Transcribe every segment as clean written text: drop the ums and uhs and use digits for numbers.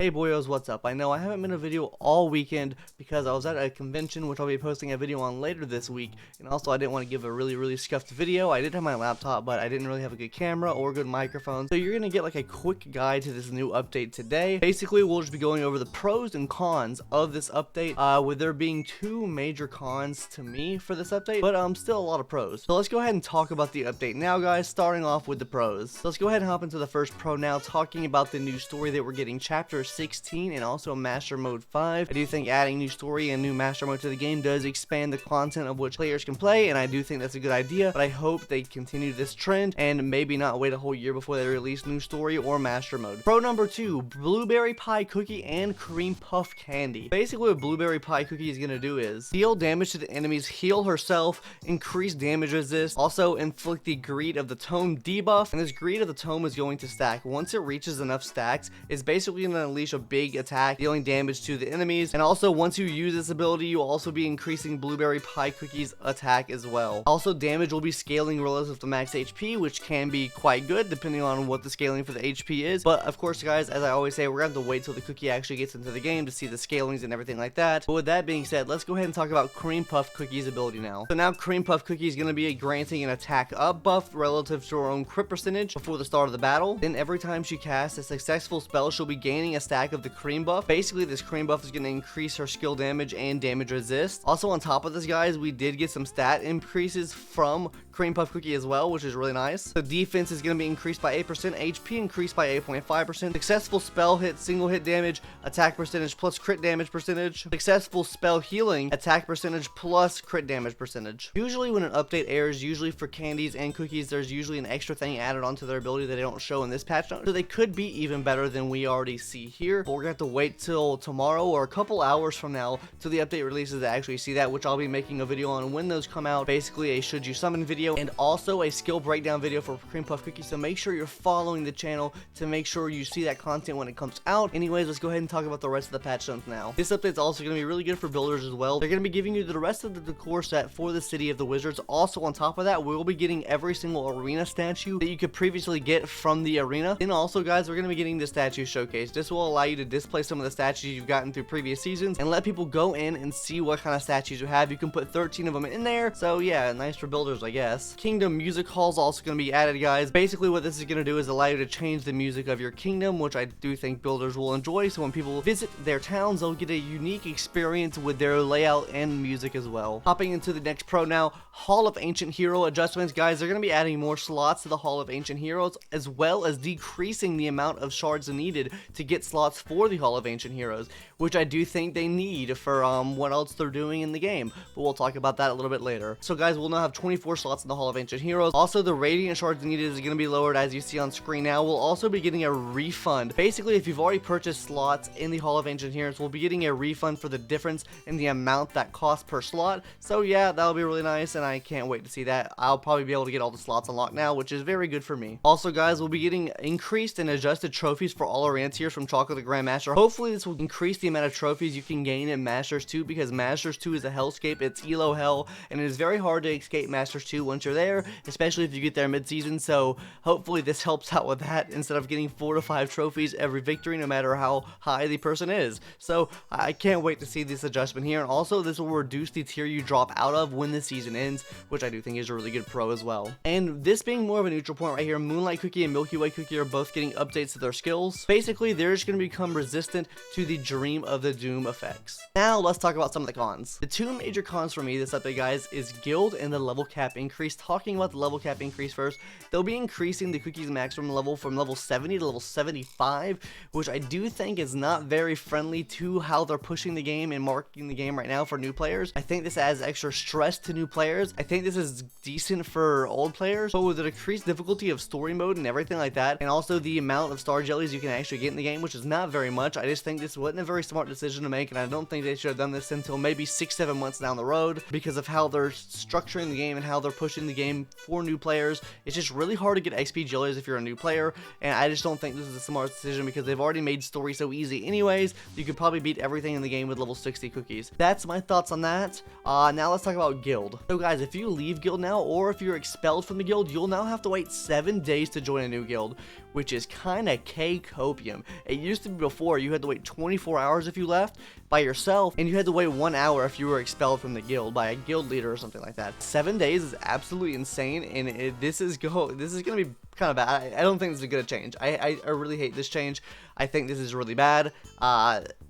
Hey boyos, what's up? I know I haven't been a video all weekend because I was at a convention which I'll be posting a video on later this week, and also I didn't want to give a really scuffed video. I did have my laptop, but I didn't really have a good camera or good microphone, so you're gonna get like a quick guide to this new update today. Basically, we'll just be going over the pros and cons of this update, with there being two major cons to me for this update, but still a lot of pros. So let's go ahead and talk about the update now, guys, starting off with the pros. So let's go ahead and hop into the first pro now, talking about the new story that we're getting, Chapter 16 and also Master Mode 5. I do think adding new story and new Master Mode to the game does expand the content of which players can play, and I do think that's a good idea, but I hope they continue this trend and maybe not wait a whole year before they release new story or Master Mode. Pro number 2, Blueberry Pie Cookie and Cream Puff Candy. Basically what Blueberry Pie Cookie is going to do is deal damage to the enemies, heal herself, increase damage resist, also inflict the Greed of the Tome debuff, and this Greed of the Tome is going to stack. Once it reaches enough stacks, it's basically going to unleash a big attack, dealing damage to the enemies, and also once you use this ability, you'll also be increasing Blueberry Pie Cookie's attack as well. Also, damage will be scaling relative to max HP, which can be quite good depending on what the scaling for the HP is, but of course guys, as I always say, we're gonna have to wait till the cookie actually gets into the game to see the scalings and everything like that. But with that being said, let's go ahead and talk about Cream Puff Cookie's ability now. So now Cream Puff Cookie is going to be granting an attack up buff relative to her own crit percentage before the start of the battle. Then every time she casts a successful spell, she'll be gaining a stack of the cream buff. Basically, this cream buff is going to increase her skill damage and damage resist. Also, on top of this, guys, we did get some stat increases from Cream Puff Cookie as well, which is really nice. So defense is going to be increased by 8%, HP increased by 8.5%, successful spell hit, single hit damage, attack percentage plus crit damage percentage, successful spell healing, attack percentage plus crit damage percentage. Usually when an update airs, usually for candies and cookies, there's usually an extra thing added onto their ability that they don't show in this patch note, so they could be even better than we already see here. But we're gonna have to wait till tomorrow or a couple hours from now till the update releases to actually see that, which I'll be making a video on when those come out. Basically a should you summon video and also a skill breakdown video for Cream Puff Cookie, so make sure you're following the channel to make sure you see that content when it comes out. Anyways, let's go ahead and talk about the rest of the patch notes now. This update's also going to be really good for builders as well. They're going to be giving you the rest of the decor set for the City of the Wizards. Also, on top of that, we'll be getting every single arena statue that you could previously get from the arena. And also, guys, we're going to be getting the statue showcase. This will allow you to display some of the statues you've gotten through previous seasons and let people go in and see what kind of statues you have. You can put 13 of them in there, so yeah, nice for builders, I guess. Kingdom Music Hall is also going to be added, guys. Basically, what this is going to do is allow you to change the music of your kingdom, which I do think builders will enjoy, so when people visit their towns, they'll get a unique experience with their layout and music as well. Hopping into the next pro now, Hall of Ancient Hero adjustments, guys. They're going to be adding more slots to the Hall of Ancient Heroes, as well as decreasing the amount of shards needed to get slots for the Hall of Ancient Heroes, which I do think they need for what else they're doing in the game, but we'll talk about that a little bit later. So guys, we'll now have 24 slots in the Hall of Ancient Heroes. Also, the Radiant shards needed is going to be lowered, as you see on screen now. We'll also be getting a refund. Basically, if you've already purchased slots in the Hall of Ancient Heroes, we'll be getting a refund for the difference in the amount that costs per slot. So yeah, that'll be really nice, and I can't wait to see that. I'll probably be able to get all the slots unlocked now, which is very good for me. Also, guys, we'll be getting increased and adjusted trophies for all arena tiers from Chocolate the Grandmaster. Hopefully, this will increase the amount of trophies you can gain in Masters 2, because Masters 2 is a hellscape. It's Elo hell, and it is very hard to escape Masters 2 once you're there, especially if you get there mid-season. So hopefully this helps out with that, instead of getting 4 to 5 trophies every victory, no matter how high the person is. So I can't wait to see this adjustment here, and also this will reduce the tier you drop out of when the season ends, which I do think is a really good pro as well. And this being more of a neutral point right here, Moonlight Cookie and Milky Way Cookie are both getting updates to their skills. Basically, they're just going to become resistant to the Dream of the Doom effects. Now let's talk about some of the cons. The two major cons for me this update, guys, is guild and the level cap increase. Talking about the level cap increase first, they'll be increasing the cookie's maximum level from level 70 to level 75, which I do think is not very friendly to how they're pushing the game and marketing the game right now for new players. I think this adds extra stress to new players. I think this is decent for old players, but with the decreased difficulty of story mode and everything like that, and also the amount of star jellies you can actually get in the game, which is not very much, I just think this wasn't a very smart decision to make, and I don't think they should have done this until maybe 6-7 months down the road, because of how they're structuring the game and how they're pushing pushing the game for new players. It's just really hard to get XP jellies if you're a new player, and I just don't think this is a smart decision because they've already made story so easy anyways. You could probably beat everything in the game with level 60 cookies. That's my thoughts on that. Now let's talk about guild. So guys, if you leave guild now, or if you're expelled from the guild, you'll now have to wait 7 days to join a new guild, which is kind of copium. It used to be before you had to wait 24 hours if you left by yourself, and you had to wait 1 hour if you were expelled from the guild by a guild leader or something like that. 7 days is absolutely insane, and this is gonna be kind of bad. I don't think this is gonna change. I really hate this change. I think this is really bad.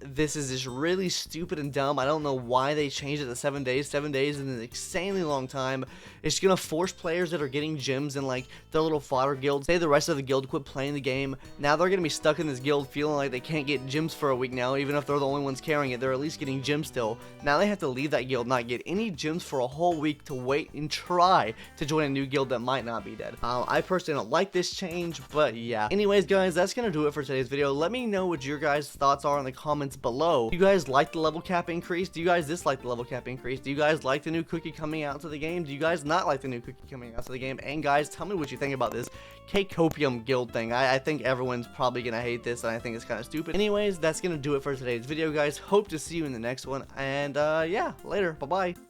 This is just really stupid and dumb. I don't know why they changed it to 7 days. 7 days is an insanely long time. It's gonna force players that are getting gems in like their little fodder guilds, say the rest of the guild quit playing the game. Now they're gonna be stuck in this guild feeling like they can't get gems for a week now, even if they're the only ones carrying it. They're at least getting gems still. Now they have to leave that guild, not get any gems for a whole week to wait and try to join a new guild that might not be dead. I personally don't like this change, but yeah. Anyways, guys, that's gonna do it for today's video. Let me know what your guys' thoughts are in the comments below. Do you guys like the level cap increase? Do you guys dislike the level cap increase? Do you guys like the new cookie coming out to the game? Do you guys not like the new cookie coming out to the game? And guys, tell me what you think about this Copium guild thing. I think everyone's probably gonna hate this, and I think it's kind of stupid. Anyways, that's gonna do it for today's video, guys. Hope to see you in the next one, and yeah, later. Bye bye.